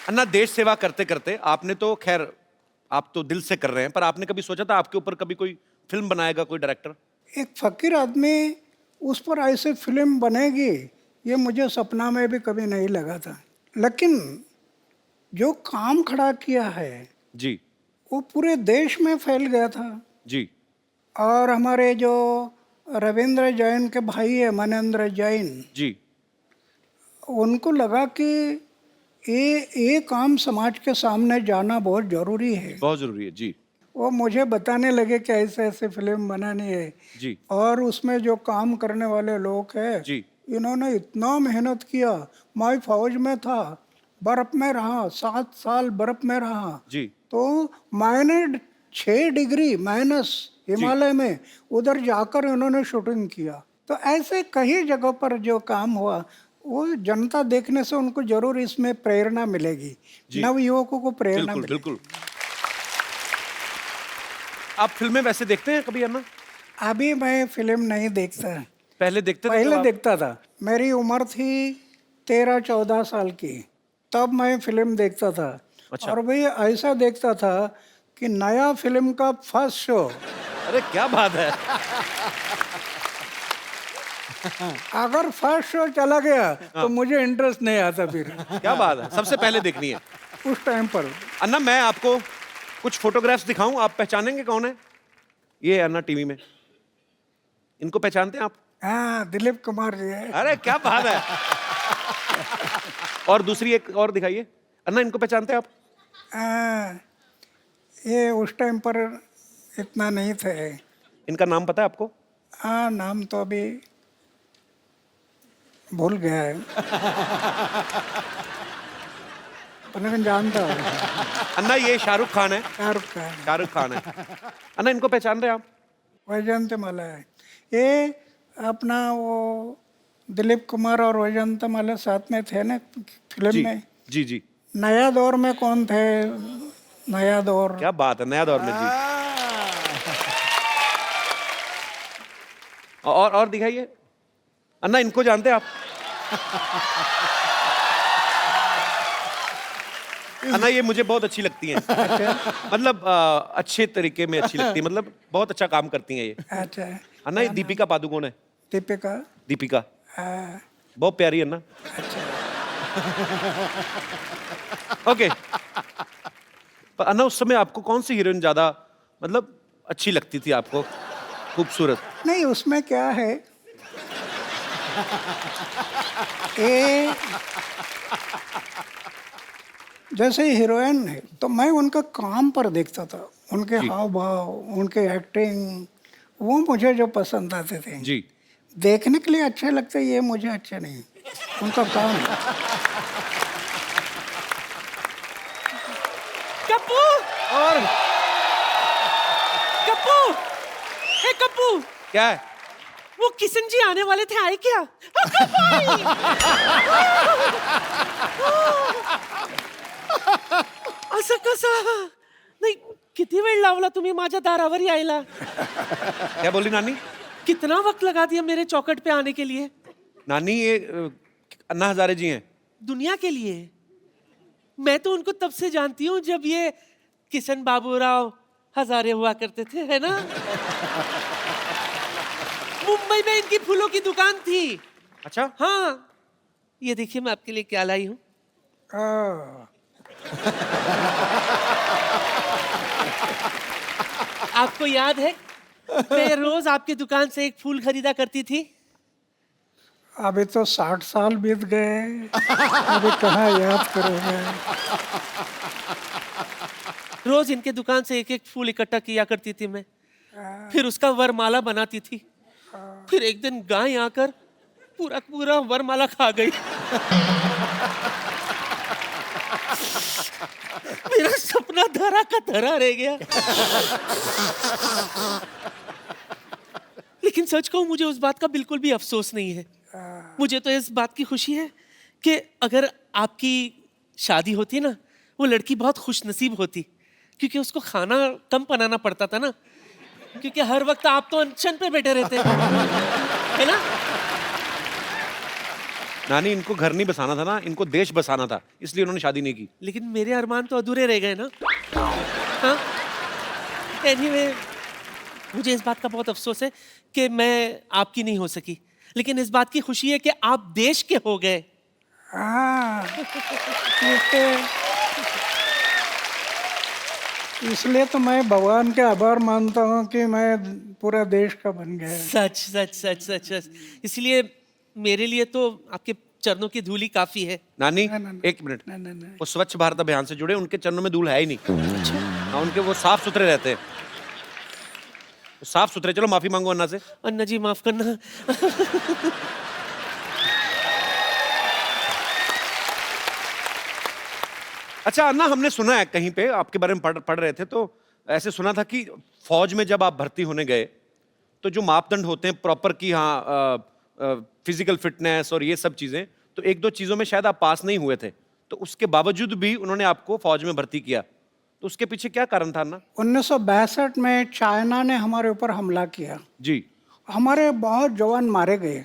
अन्ना, देश सेवा करते करते आपने तो खैर आप तो दिल से कर रहे हैं, पर आपने कभी सोचा था आपके ऊपर कभी कोई फिल्म बनाएगा कोई डायरेक्टर? एक फकीर आदमी उस पर ऐसे फिल्म बनेगी ये मुझे सपना में भी कभी नहीं लगा था। लेकिन जो काम खड़ा किया है जी वो पूरे देश में फैल गया था। जी। और हमारे जो रविंद्र जैन के भाई है मनेंद्र जैन, जी उनको लगा कि ये काम समाज के सामने जाना बहुत ज़रूरी है। बहुत जरूरी है। जी वो मुझे बताने लगे कि ऐसे ऐसे फिल्म बनानी है। जी और उसमें जो काम करने वाले लोग हैं, जी इन्होंने इतना मेहनत किया। मैं फौज में था, बर्फ में रहा, 7 साल बर्फ में रहा, जी तो मैंने 6 डिग्री माइनस हिमालय में उधर जाकर इन्होंने शूटिंग किया। तो ऐसे कई जगहों पर जो काम हुआ वो जनता देखने से उनको जरूर इसमें प्रेरणा मिलेगी, नव युवकों को प्रेरणा बिल्कुल मिलेगी। बिल्कुल। आप फिल्में वैसे देखते हैं कभी अन्ना? अभी मैं फिल्म नहीं देखता, पहले देखते थे? पहले तो आप- देखता था। मेरी उम्र थी 13-14 साल की, तब मैं फिल्म देखता था। अच्छा। और भाई ऐसा देखता था कि नया फिल्म का फर्स्ट शो, अरे क्या बात है। अगर फर्स्ट शो चला गया तो मुझे इंटरेस्ट नहीं आता फिर क्या बात है, सबसे पहले देखनी है। उस टाइम पर। अन्ना, मैं आपको कुछ फोटोग्राफ्स दिखाऊं, आप पहचानेंगे कौन है? ये है अन्ना टीवी में, इनको पहचानते हैं आप? हाँ, दिलीप कुमार जी है। अरे क्या बात है। और दूसरी एक और दिखाइए। अन्ना, इनको पहचानते हैं आप? ये उस टाइम पर इतना नहीं थे। इनका नाम पता है आपको? हाँ, नाम तो अभी भूल गया है, पर लेकिन जानता हूँ। अन्ना, ये शाहरुख खान है। शाहरुख खान, शाहरुख खान है। अन्ना, इनको पहचान रहे हैं आप? वैजयंतीमाला है। ये अपना वो दिलीप कुमार और वैजयंतीमाला साथ में थे ना फिल्म जी में। जी जी। नया दौर में कौन थे? नया दौर। क्या बात है, नया दौर में। जी। और दिखाइए। अन्ना, इनको जानते हैं आप? अन्ना, ये मुझे बहुत अच्छी लगती हैं। मतलब अच्छे तरीके में अच्छी लगती है, मतलब बहुत अच्छा काम करती हैं ये। अच्छा। अन्ना, ये दीपिका पादुकोण है। दीपिका। दीपिका हाँ, बहुत प्यारी है अन्ना। ओके। पर अन्ना, उस समय आपको कौन सी हीरोइन ज्यादा मतलब अच्छी लगती थी आपको, खूबसूरत? नहीं उसमें क्या है, ये जैसे हीरोइन है तो मैं उनका काम पर देखता था, उनके हाव भाव, उनके एक्टिंग, वो मुझे जो पसंद आते थे। जी। देखने के लिए अच्छे लगते, ये मुझे अच्छे नहीं, उनका काम। कप्पू और कप्पू, हे कप्पू, क्या है? वो किशन जी आने वाले थे, आए क्या? कप्पू आई! असं कसं? नाही, किती वेळ लावला तुम्ही माझ्या दारावर यायला? क्या बोली नानी? कितना वक्त लगा दिया मेरे चौकट पे आने के लिए? नानी, ये अन्ना हजारे जी हैं। दुनिया के लिए। मैं तो उनको तब से जानती हूँ जब ये किशन बाबूराव हजारे हुआ करते थे, है ना? मुंबई में इनकी फूलों की दुकान थी। अच्छा। हाँ, ये देखिए मैं आपके लिए क्या लाई हूँ। आपको याद है मैं रोज आपकी दुकान से एक फूल खरीदा करती थी? अभी तो 60 साल बीत गए, अभी कहाँ याद करोगे। रोज इनके दुकान से एक एक फूल इकट्ठा किया करती थी मैं, फिर उसका वरमाला बनाती थी। फिर एक दिन गाय आकर पूरा पूरा वरमाला खा गई। मेरा सपना धरा का धरा रह गया। लेकिन सच कहूं, मुझे उस बात का बिल्कुल भी अफसोस नहीं है। मुझे तो इस बात की खुशी है कि अगर आपकी शादी होती ना, वो लड़की बहुत खुशनसीब होती, क्योंकि उसको खाना कम बनाना पड़ता था ना, क्योंकि हर वक्त आप तो अनशन पे बैठे रहते है ना। नानी, इनको घर नहीं बसाना था ना, इनको देश बसाना था, इसलिए उन्होंने शादी नहीं की। लेकिन मेरे अरमान तो अधूरे रह गए ना। हाँ? Anyway, मुझे इस बात का बहुत अफसोस है कि मैं आपकी नहीं हो सकी, लेकिन इस बात की खुशी है कि आप देश के हो गए। हाँ, इसलिए तो मैं भगवान के आभार मानता हूँ कि मैं पूरा देश का बन गया। सच सच सच सच सच। इसलिए मेरे लिए तो आपके चरणों की धूली काफी है। नानी, ना। एक मिनट, वो स्वच्छ भारत अभियान से जुड़े, उनके चरणों में धूल है ही नहीं। हाँ, उनके वो साफ सुथरे रहते हैं, साफ सुथरे। चलो माफी मांगो अन्ना से। अन्ना जी माफ करना। अच्छा अन्ना, हमने सुना है कहीं पे, आपके बारे में पढ़ रहे थे तो ऐसे सुना था कि फौज में जब आप भर्ती होने गए तो जो मापदंड होते हैं प्रॉपर की, हाँ, फिजिकल फिटनेस और ये सब चीजें, तो एक दो चीजों में शायद आप पास नहीं हुए थे, तो उसके बावजूद भी उन्होंने आपको फौज में भर्ती किया, तो उसके पीछे क्या कारण था अन्ना? 1962 में चाइना ने हमारे ऊपर हमला किया जी। हमारे बहुत जवान मारे गए।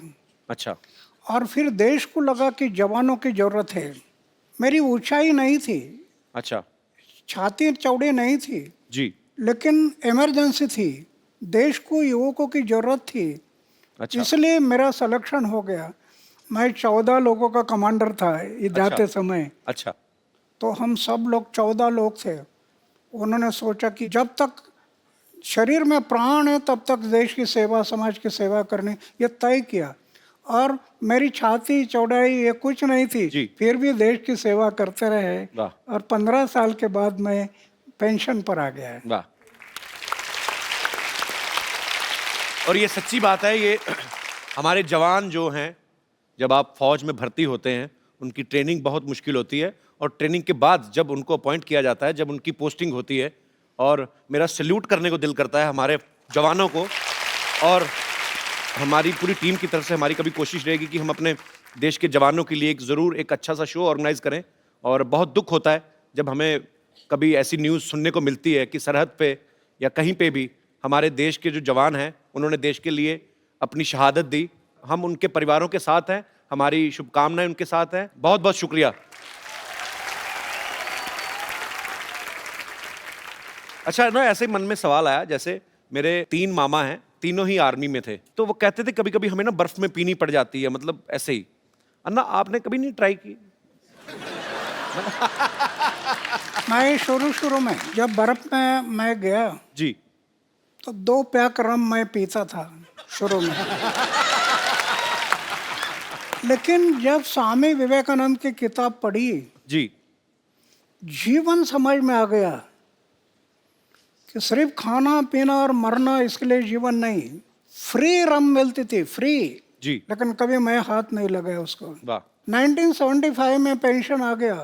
अच्छा। और फिर देश को लगा कि जवानों की जरूरत है। मेरी ऊंचाई नहीं थी, अच्छा। छाती चौड़ी नहीं थी जी। लेकिन इमरजेंसी थी, देश को युवकों की जरूरत थी। अच्छा। इसलिए मेरा सिलेक्शन हो गया। मैं 14 लोगों का कमांडर था जाते समय। अच्छा। तो हम सब लोग 14 लोग थे। उन्होंने सोचा कि जब तक शरीर में प्राण है तब तक देश की सेवा, समाज की सेवा करनी, ये तय किया। और मेरी छाती चौड़ाई ये कुछ नहीं थी जी। फिर भी देश की सेवा करते रहे। वाह। और 15 साल के बाद मैं पेंशन पर आ गया है। वाह। और ये सच्ची बात है, ये हमारे जवान जो हैं, जब आप फौज में भर्ती होते हैं, उनकी ट्रेनिंग बहुत मुश्किल होती है, और ट्रेनिंग के बाद जब उनको अपॉइंट किया जाता है, जब उनकी पोस्टिंग होती है, और मेरा सैल्यूट करने को दिल करता है हमारे जवानों को। और हमारी पूरी टीम की तरफ से हमारी कभी कोशिश रहेगी कि हम अपने देश के जवानों के लिए एक ज़रूर एक अच्छा सा शो ऑर्गेनाइज करें। और बहुत दुख होता है जब हमें कभी ऐसी न्यूज़ सुनने को मिलती है कि सरहद पे या कहीं पे भी हमारे देश के जो जवान हैं, उन्होंने देश के लिए अपनी शहादत दी। हम उनके परिवारों के साथ हैं, हमारी शुभकामनाएं उनके साथ हैं। बहुत बहुत शुक्रिया। अच्छा ना, ऐसे ही मन में सवाल आया, जैसे मेरे 3 मामा हैं, तीनों ही आर्मी में थे, तो वो कहते थे कभी कभी हमें ना बर्फ में पीनी पड़ जाती है, मतलब ऐसे ही। अन्ना, आपने कभी नहीं ट्राई की? मैं शुरू में जब बर्फ में मैं गया जी। तो 2 पैक रम मैं पीता था शुरू में। लेकिन जब स्वामी विवेकानंद की किताब पढ़ी जी। जीवन समझ में आ गया कि सिर्फ खाना पीना और मरना इसके लिए जीवन नहीं। फ्री रम मिलती थी, फ्री जी। लेकिन कभी मैं हाथ नहीं लगाया उसको। वाह। 1975 में पेंशन आ गया,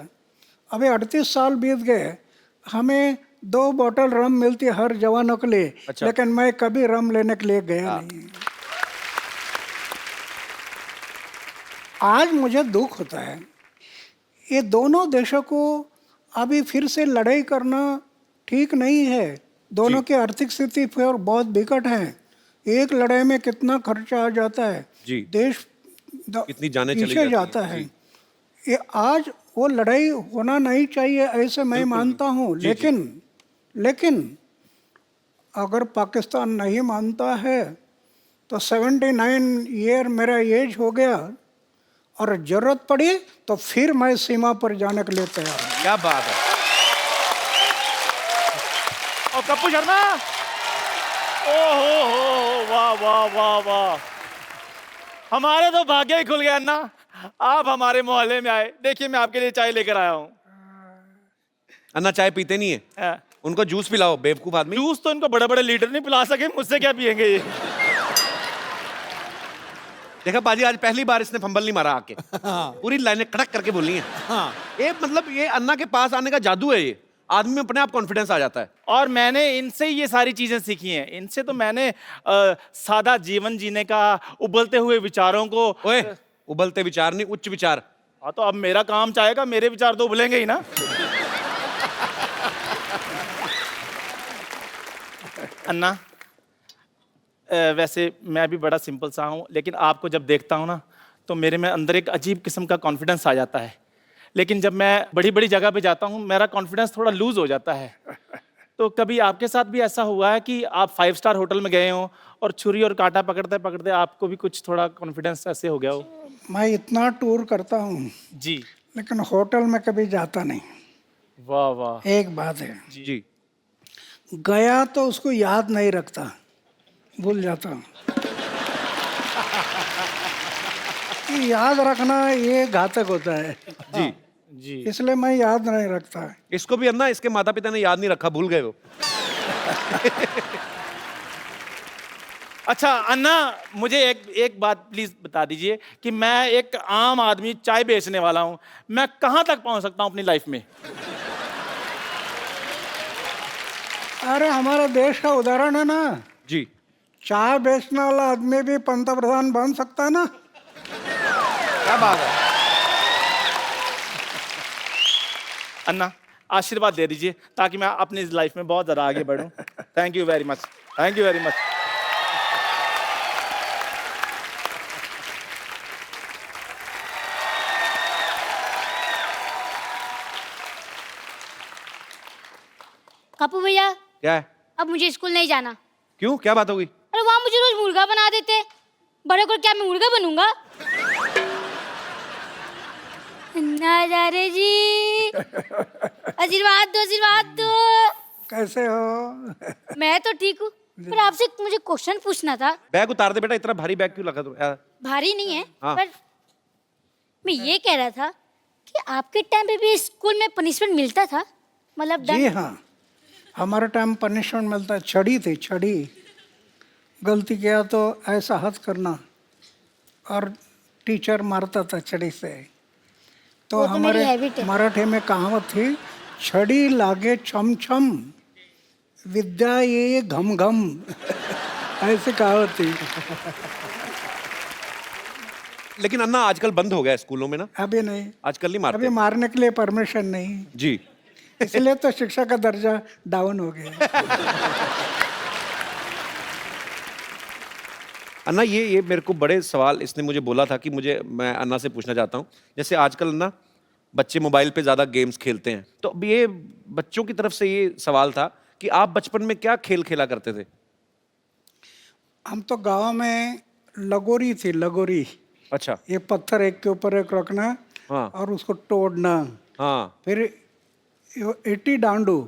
अभी 38 साल बीत गए, हमें 2 बोतल रम मिलती हर जवानों के लिए। अच्छा। लेकिन मैं कभी रम लेने के लिए गया नहीं। आज मुझे दुख होता है, ये दोनों देशों को अभी फिर से लड़ाई करना ठीक नहीं है। दोनों की आर्थिक स्थिति फिर बहुत विकट है। एक लड़ाई में कितना खर्चा आ जाता है जी। देश कितनी जानें चली पीछे जाता है। ये आज वो लड़ाई होना नहीं चाहिए ऐसे मैं मानता हूँ। लेकिन अगर पाकिस्तान नहीं मानता है तो 79 ईयर मेरा एज हो गया, और जरूरत पड़ी तो फिर मैं सीमा पर जाने के लिए तैयार हूँ। क्या बात है। और कप्पू शर्मा, ओहो, वाह वाह वाह वाह, हमारे तो भाग्य ही खुल गया अन्ना, आप हमारे मोहल्ले में आए। देखिए मैं आपके लिए चाय लेकर आया हूँ। अन्ना चाय पीते नहीं है, हाँ। उनको जूस पिलाओ, बेवकूफ आदमी। जूस तो इनको बड़े बड़े लीडर नहीं पिला सके, मुझसे क्या पियेंगे ये। देखा पाजी, आज पहली बार इसने फंबल नहीं मारा आके, पूरी लाइनें कड़क करके बोली हैं। हाँ। ये मतलब ये अन्ना के पास आने का जादू है, ये आदमी में अपने आप कॉन्फिडेंस आ जाता है। और मैंने इनसे ही ये सारी चीजें सीखी हैं। इनसे तो मैंने सादा जीवन जीने का, उबलते हुए विचारों को। ओए, उबलते विचार नहीं, उच्च विचार। हाँ तो अब मेरा काम चाहेगा, मेरे विचार तो उबलेंगे ही ना। अन्ना, वैसे मैं भी बड़ा सिंपल सा हूँ, लेकिन आपको जब देखता हूँ ना तो मेरे में अंदर एक अजीब किस्म का कॉन्फिडेंस आ जाता है। लेकिन जब मैं बड़ी बड़ी जगह पे जाता हूँ मेरा कॉन्फिडेंस थोड़ा लूज हो जाता है। तो कभी आपके साथ भी ऐसा हुआ है कि आप 5 स्टार होटल में गए हो और छुरी और कांटा पकड़ते पकड़ते आपको भी कुछ थोड़ा कॉन्फिडेंस ऐसे हो गया हो? मैं इतना टूर करता हूँ जी। लेकिन होटल में कभी जाता नहीं। वाह वाह। एक बात है, जी। गया तो उसको याद नहीं रखता, भूल जाता हूँ। कि याद रखना ये घातक होता है। जी जी। इसलिए मैं याद नहीं रखता। इसको भी अन्ना, इसके माता पिता ने याद नहीं रखा, भूल गए वो। अच्छा अन्ना, मुझे एक बात प्लीज बता दीजिए कि मैं एक आम आदमी चाय बेचने वाला हूँ, मैं कहाँ तक पहुँच सकता हूँ अपनी लाइफ में? अरे हमारा देश का उदाहरण है ना, जी। चाय बेचने वाला आदमी भी पंतप्रधान बन सकता है ना। क्या बात है। अन्ना आशीर्वाद दे दीजिए ताकि मैं अपनी लाइफ में बहुत ज़्यादा आगे बढ़ूं। Thank you very much, thank you very much. Kapoor भैया, क्या है? अब मुझे स्कूल नहीं जाना। क्यों, क्या बात हो गई? अरे वहाँ मुझे रोज मुर्गा बना देते, बड़े को क्या मैं मुर्गा बनूंगा? नजारे जी, आशीर्वाद दो, आशीर्वाद दो। कैसे हो? मैं तो ठीक हूँ, पर आपसे मुझे क्वेश्चन पूछना था। बैग उतार दे बेटा, इतना भारी बैग क्यों लगा तुम? भारी नहीं है, हाँ। पर मैं ये कह रहा था कि आपके टाइम पे भी स्कूल में पनिशमेंट मिलता था, मतलब जी हाँ, हमारे टाइम पनिशमेंट मिलता है। छड़ी थी, छड़ी। गलती किया तो ऐसा हाथ करना और टीचर मारता था छड़ी से। तो वो तो मेरी हमारे हैबिट है। मराठी में कहावत थी, छड़ी लागे छम छम, विद्या ये घम घम। ऐसी कहावत थी। लेकिन अन्ना आजकल बंद हो गया है स्कूलों में ना, अभी नहीं, आजकल नहीं मारते। अभी मारने के लिए परमिशन नहीं, जी। इसलिए तो शिक्षा का दर्जा डाउन हो गया। अन्ना ये मेरे को बड़े सवाल इसने मुझे बोला था कि मैं अन्ना से पूछना चाहता हूँ। जैसे आजकल ना बच्चे मोबाइल पे ज़्यादा गेम्स खेलते हैं, तो अब ये बच्चों की तरफ से ये सवाल था कि आप बचपन में क्या खेल खेला करते थे? हम तो गांव में लगोरी थी, लगोरी। अच्छा। ये पत्थर एक के ऊपर एक रखना, हाँ। और उसको तोड़ना। हाँ। फिर ईटी डांडू,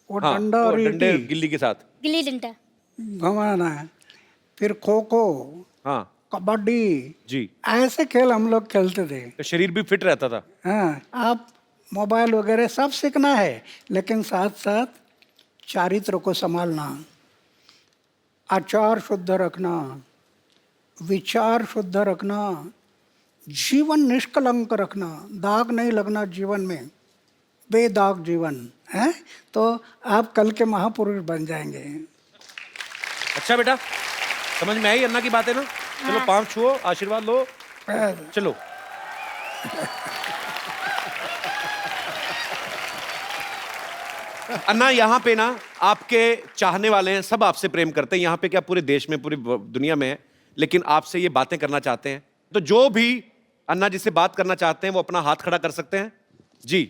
वो हाँ, डंडा वो और डंडे ईटी गिल्ली के साथ। गिल्ली डंडा घुमाना है। फिर खो खो, हाँ कबड्डी, जी। ऐसे खेल हम लोग खेलते थे। तो शरीर भी फिट रहता था। हाँ, आप मोबाइल वगैरह सब सीखना है, लेकिन साथ साथ चारित्र को संभालना, आचार शुद्ध रखना, विचार शुद्ध रखना, जीवन निष्कलंक रखना, दाग नहीं लगना जीवन में, बेदाग जीवन है, तो आप कल के महापुरुष बन जाएंगे। अच्छा बेटा, समझ में आई अन्ना की बातें ना? चलो पाँव छुओ, आशीर्वाद लो, चलो। अन्ना यहाँ पे ना आपके चाहने वाले हैं, सब आपसे प्रेम करते हैं। यहाँ पे क्या पूरे देश में, पूरी दुनिया में है, लेकिन आपसे ये बातें करना चाहते हैं। तो जो भी अन्ना जी से बात करना चाहते हैं वो अपना हाथ खड़ा कर सकते हैं जी।